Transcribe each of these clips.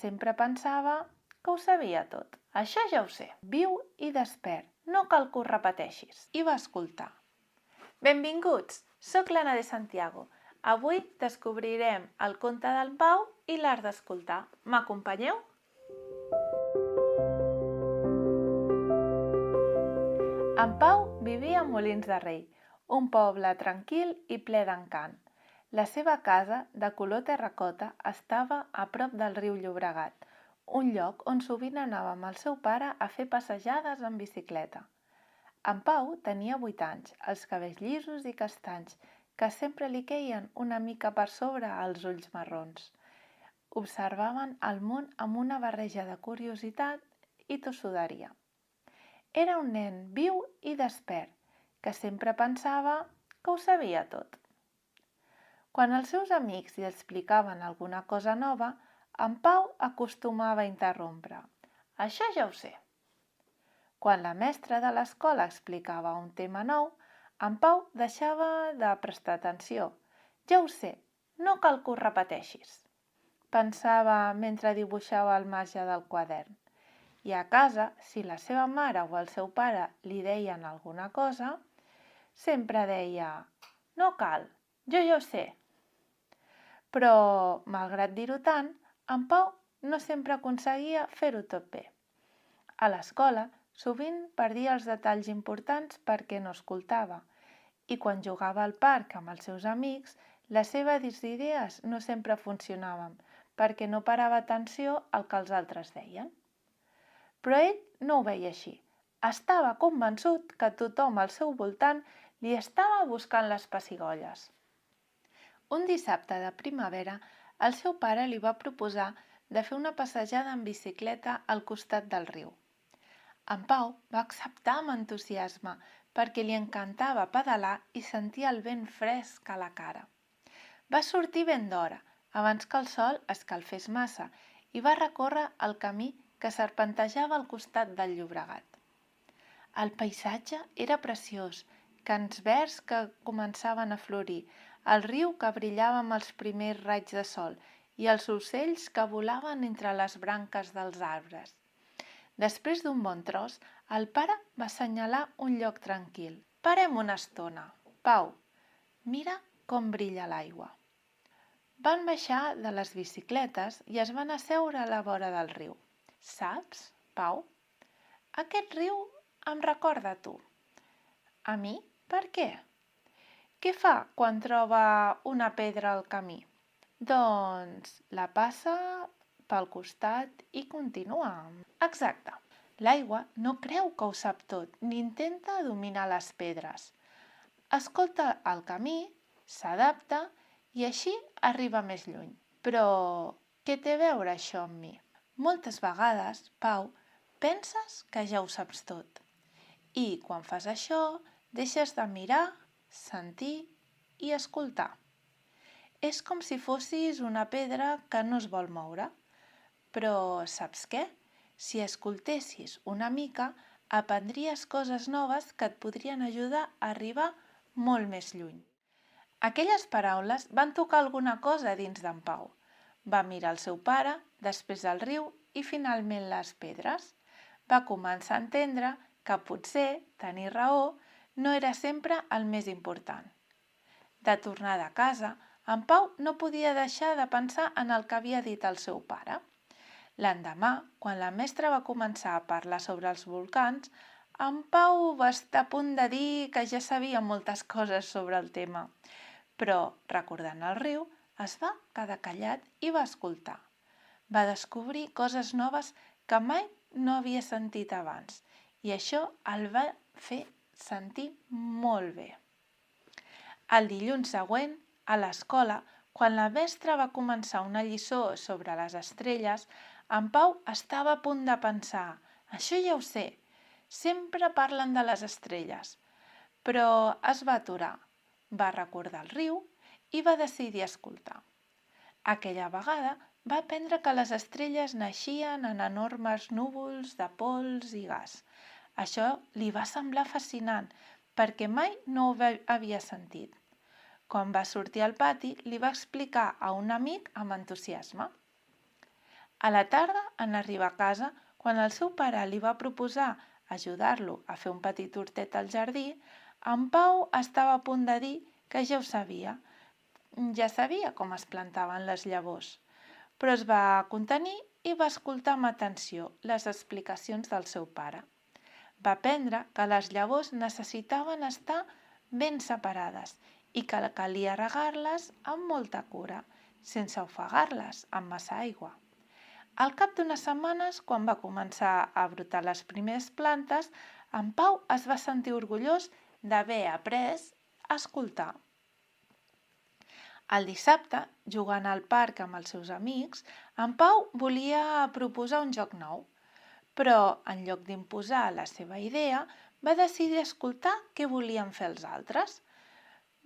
Sempre pensava que ho sabia tot. Això ja ho sé. Viu i despert. No cal que ho repeteixis. I va escoltar. Benvinguts! Soc l'Anna de Santiago. Avui descobrirem el conte del Pau i l'art d'escoltar. M'acompanyeu? En Pau vivia a Molins de Rei, un poble tranquil i ple d'encant. La seva casa, de color terracota, estava a prop del riu Llobregat, un lloc on sovint anava amb el seu pare a fer passejades en bicicleta. En Pau tenia 8 anys, els cabells llisos i castanys, que sempre li queien una mica per sobre els ulls marrons. Observaven el món amb una barreja de curiositat i tossuderia. Era un nen viu i despert, que sempre pensava que ho sabia tot. Quan els seus amics li explicaven alguna cosa nova, en Pau acostumava a interrompre. Això ja ho sé. Quan la mestra de l'escola explicava un tema nou, en Pau deixava de prestar atenció. Ja ho sé, no cal que ho repeteixis, pensava mentre dibuixava al marge del quadern. I a casa, si la seva mare o el seu pare li deien alguna cosa, sempre deia «No cal, jo ja ho sé». Però, malgrat dir-ho tant, en Pau no sempre aconseguia fer-ho tot bé. A l'escola, sovint perdia els detalls importants perquè no escoltava, i quan jugava al parc amb els seus amics, les seves idees no sempre funcionaven perquè no parava atenció al que els altres deien. Però ell no ho veia així. Estava convençut que tothom al seu voltant li estava buscant les pessigolles. Un dissabte de primavera, el seu pare li va proposar de fer una passejada en bicicleta al costat del riu. En Pau va acceptar amb entusiasme perquè li encantava pedalar i sentir el vent fresc a la cara. Va sortir ben d'hora, abans que el sol escalfés massa, i va recórrer el camí que serpentejava al costat del Llobregat. El paisatge era preciós, camps verds que començaven a florir, el riu que brillava amb els primers raigs de sol i els ocells que volaven entre les branques dels arbres. Després d'un bon tros, el pare va assenyalar un lloc tranquil. Parem una estona. Pau, mira com brilla l'aigua. Van baixar de les bicicletes i es van asseure a la vora del riu. Saps, Pau? Aquest riu em recorda a tu. A mi? Per què? Què fa quan troba una pedra al camí? Doncs la passa pel costat i continua. Exacte. L'aigua no creu que ho sap tot ni intenta dominar les pedres. Escolta el camí, s'adapta i així arriba més lluny. Però què té a veure això amb mi? Moltes vegades, Pau, penses que ja ho saps tot. I quan fas això, deixes de mirar, sentir i escoltar. És com si fossis una pedra que no es vol moure. Però saps què? Si escoltessis una mica, aprendries coses noves que et podrien ajudar a arribar molt més lluny. Aquelles paraules van tocar alguna cosa dins d'en Pau. Va mirar el seu pare, després el riu i finalment les pedres. Va començar a entendre que potser tenir raó no era sempre el més important. De tornada a casa, en Pau no podia deixar de pensar en el que havia dit el seu pare. L'endemà, quan la mestra va començar a parlar sobre els volcans, en Pau va estar a punt de dir que ja sabia moltes coses sobre el tema. Però, recordant el riu, es va quedar callat i va escoltar. Va descobrir coses noves que mai no havia sentit abans i això el va fer sentir molt bé. El dilluns següent, a l'escola, quan la mestra va començar una lliçó sobre les estrelles, en Pau estava a punt de pensar «Això ja ho sé, sempre parlen de les estrelles». Però es va aturar, va recordar el riu i va decidir escoltar. Aquella vegada va aprendre que les estrelles naixien en enormes núvols de pols i gas. Això li va semblar fascinant perquè mai no ho havia sentit. Quan va sortir al pati, li va explicar a un amic amb entusiasme. A la tarda, en arribar a casa, quan el seu pare li va proposar ajudar-lo a fer un petit hortet al jardí, en Pau estava a punt de dir que ja ho sabia. Ja sabia com es plantaven les llavors, però es va contenir i va escoltar amb atenció les explicacions del seu pare. Va aprendre que les llavors necessitaven estar ben separades i que calia regar-les amb molta cura, sense ofegar-les amb massa aigua. Al cap d'unes setmanes, quan va començar a brotar les primeres plantes, en Pau es va sentir orgullós d'haver après a escoltar. El dissabte, jugant al parc amb els seus amics, en Pau volia proposar un joc nou, però en lloc d'imposar la seva idea, va decidir escoltar què volien fer els altres.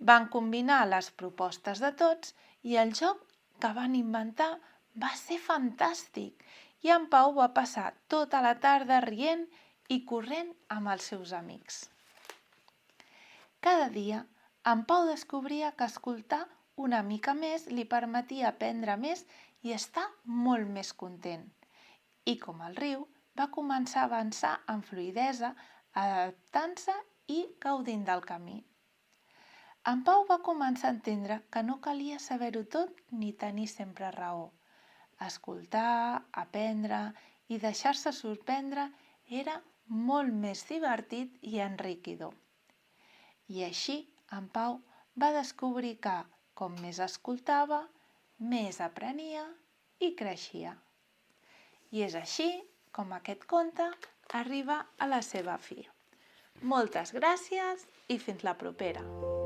Van combinar les propostes de tots i el joc que van inventar va ser fantàstic i en Pau va passar tota la tarda rient i corrent amb els seus amics. Cada dia, en Pau descobria que escoltar una mica més li permetia aprendre més i estar molt més content. I com el riu, va començar a avançar amb fluïdesa, adaptant-se i gaudint del camí. En Pau va començar a entendre que no calia saber-ho tot ni tenir sempre raó. Escoltar, aprendre i deixar-se sorprendre era molt més divertit i enriquidor. I així, en Pau va descobrir que, com més escoltava, més aprenia i creixia. I és així com aquest conte arriba a la seva fi. Moltes gràcies i fins la propera!